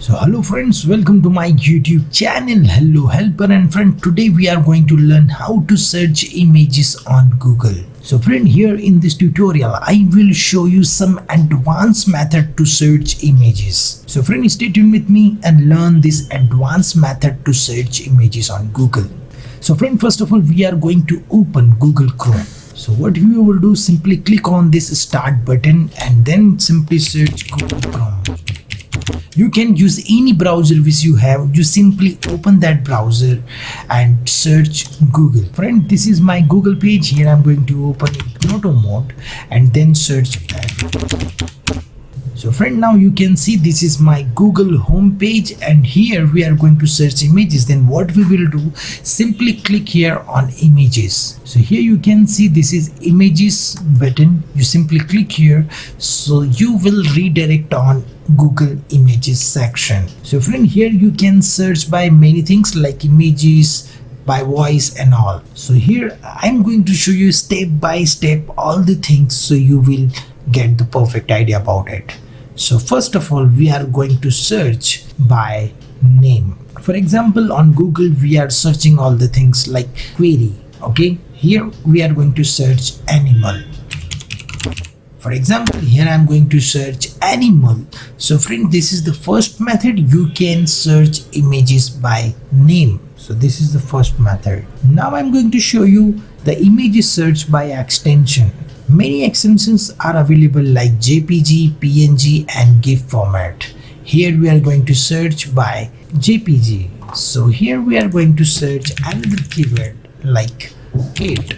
So hello friends, welcome to my YouTube channel. Hello helper and friend. Today we are going to learn how to search images on Google. So friend, here in this tutorial I will show you some advanced method to search images. So friend, stay tuned with me and learn this advanced method to search images on Google. So friend, first of all we are going to open Google Chrome. So what you will do, simply click on this start button and then simply search Google Chrome. You can use any browser which you have. You simply open that browser and search Google. Friend, this is my Google page. Here I'm going to open it in auto mode and then search that. So friend, now you can see this is my Google home page and here we are going to search images. Then what we will do, simply click here on images. So here you can see this is images button. You simply click here, so you will redirect on Google images section. So friend, here you can search by many things like images, by voice and all. So here I'm going to show you step by step all the things so you will get the perfect idea about it. So first of all, we are going to search by name. For example, on Google we are searching all the things like query. Okay, here we are going to search animal. For example, here I am going to search animal. So friend, this is the first method. You can search images by name. So this is the first method. Now I'm going to show you the images search by extension. Many extensions are available like JPG, PNG and GIF format. Here we are going to search by JPG. So here we are going to search another keyword like it.jpg.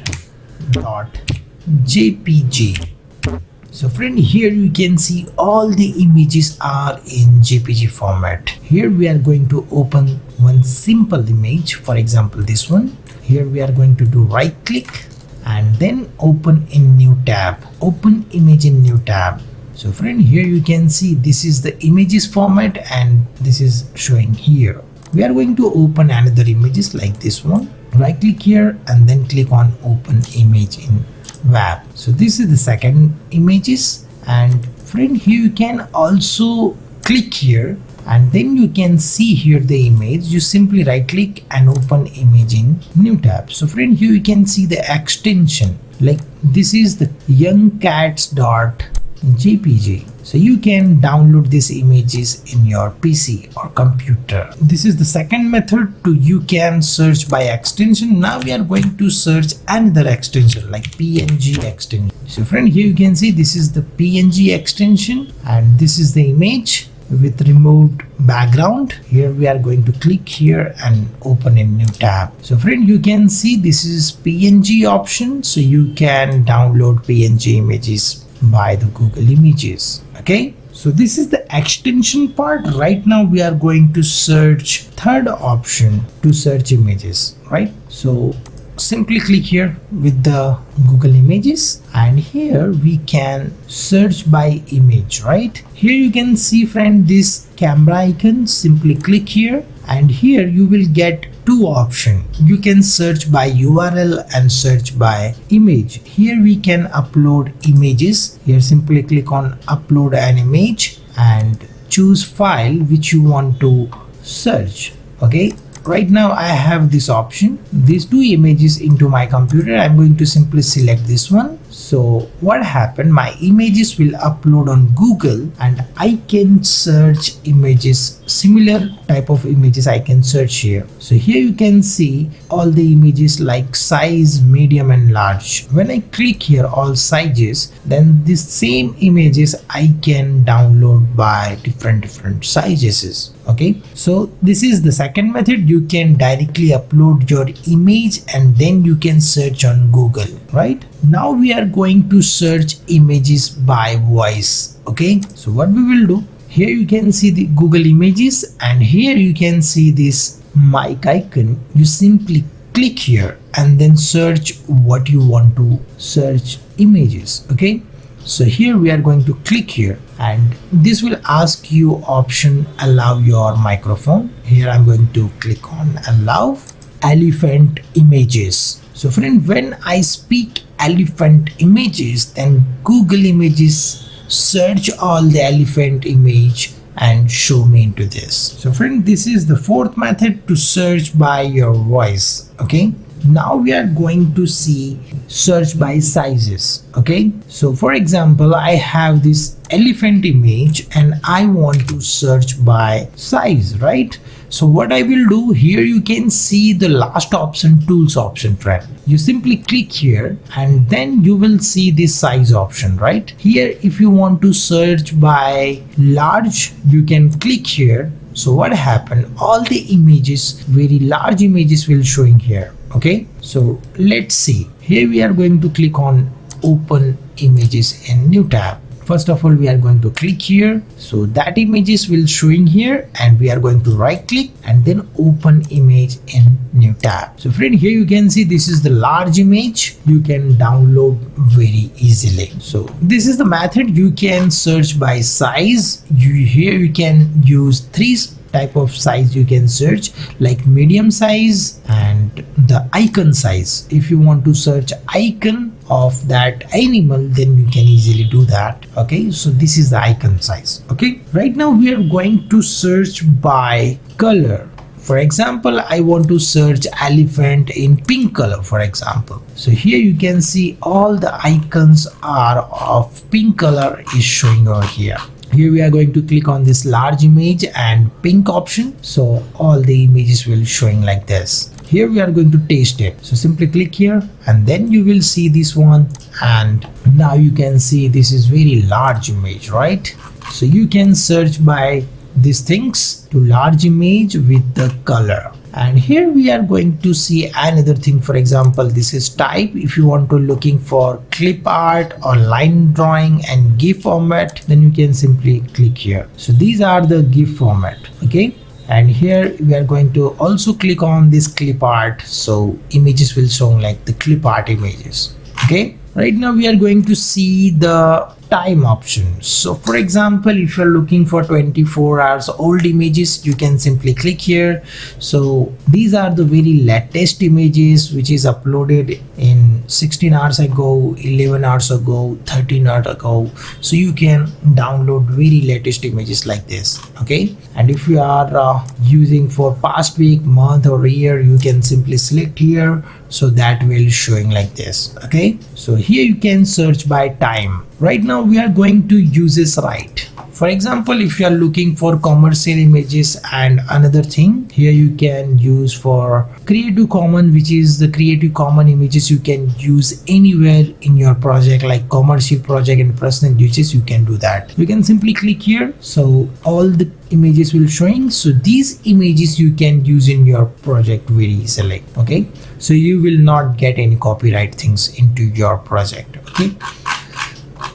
So friend, here you can see all the images are in JPG format. Here we are going to open one simple image, for example this one. Here we are going to do right click and then open in new tab. Open image in new tab. So friend, here you can see this is the images format and this is showing here. We are going to open another images like this one. Right click here and then click on open image in web. So this is the second images, and friend, here you can also click here and then you can see here the image. You simply right click and open image in new tab. So friend, here you can see the extension, like this is the youngcats.jpg. So you can download these images in your PC or computer. This is the second method to you can search by extension. Now we are going to search another extension like PNG extension. So friend, here you can see this is the PNG extension and this is the image with removed background. Here we are going to click here and open a new tab. So friend, you can see this is PNG option, so you can download PNG images by the Google Images. Okay, so this is the extension part. Right now we are going to search third option to search images, right? So simply click here with the Google Images and here we can search by image, right? Here you can see friend this camera icon. Simply click here and here you will get two options. You can search by URL and search by image. Here we can upload images. Here simply click on upload an image and choose file which you want to search. Okay, right now I have this option, these two images into my computer. I'm going to simply select this one. So what happened, my images will upload on Google and I can search images, similar type of images I can search here. So here you can see all the images like size, medium and large. When I click here all sizes, then these same images I can download by different sizes. Okay, so this is the second method. You can directly upload your image and then you can search on Google, right? Now we are going to search images by voice. Okay, so what we will do, here you can see the Google Images and here you can see this mic icon. You simply click here and then search what you want to search images. Okay, so here we are going to click here and this will ask you option allow your microphone. Here I'm going to click on allow elephant images. So friend, when I speak elephant images, then Google Images search all the elephant image and show me into this. So friend, this is the fourth method to search by your voice. Okay, now we are going to see search by sizes. Okay, so for example, I have this elephant image and I want to search by size, right? So what I will do here, you can see the last option, tools option, friend. You simply click here and then you will see this size option, right? Here, if you want to search by large, you can click here. So what happened, all the images, very large images will showing here. Okay, so let's see. Here we are going to click on open images in new tab. First of all, we are going to click here, so that images will showing here, and we are going to right click and then open image in new tab. So friend, here you can see this is the large image. You can download very easily. So this is the method. You can search by size. Here you can use three type of size you can search, like medium size and the icon size. If you want to search icon of that animal, then you can easily do that. Okay, so this is the icon size. Okay, right now we are going to search by color. For example, I want to search elephant in pink color, for example. So here you can see all the icons are of pink color is showing over here. Here we are going to click on this large image and pink option. So all the images will showing like this. Here we are going to taste it. So simply click here and then you will see this one. And now you can see this is very large image, right? So you can search by these things to large image with the color. And here we are going to see another thing. For example, this is type. If you want to looking for clip art or line drawing and GIF format, then you can simply click here. So these are the GIF format. Okay, and here we are going to also click on this clip art, so images will show like the clip art images. Okay, right now we are going to see the time option. So for example, if you're looking for 24 hours old images, you can simply click here. So these are the very latest images which is uploaded in 16 hours ago, 11 hours ago, 13 hours ago. So you can download very latest images like this. Okay, and if you are using for past week, month or year, you can simply select here, so that will showing like this. Okay, so here you can search by time. Right now we are going to use this right. For example, if you are looking for commercial images and another thing, here you can use for Creative Commons, which is the Creative Commons images you can use anywhere in your project, like commercial project and personal uses, you can do that. You can simply click here, so all the images will showing. So these images you can use in your project very easily. Okay, so you will not get any copyright things into your project. Okay,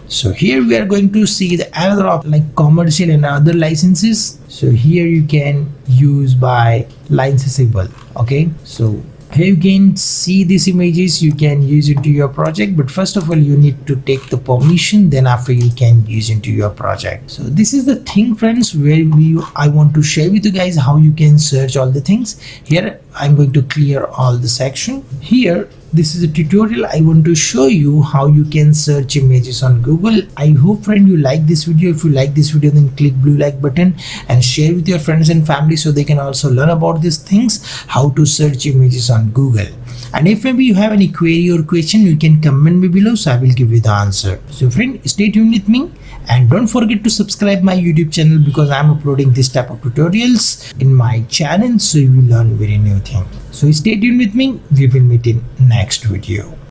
so here we are going to see the another of like commercial and other licenses. So here you can use by licensable. Okay, so here you can see these images, you can use into your project, but first of all you need to take the permission, then after you can use into your project. So this is the thing, friends, where I want to share with you guys how you can search all the things. Here I'm going to clear all the section. Here this is a tutorial. I want to show you how you can search images on Google. I hope, friend, you like this video. If you like this video, then click blue like button and share with your friends and family so they can also learn about these things, how to search images on Google. And if maybe you have any query or question, you can comment me below, so I will give you the answer. So friend, stay tuned with me and don't forget to subscribe my YouTube channel, because I'm uploading this type of tutorials in my channel, so you will learn very new thing. So stay tuned with me. We will meet in next video.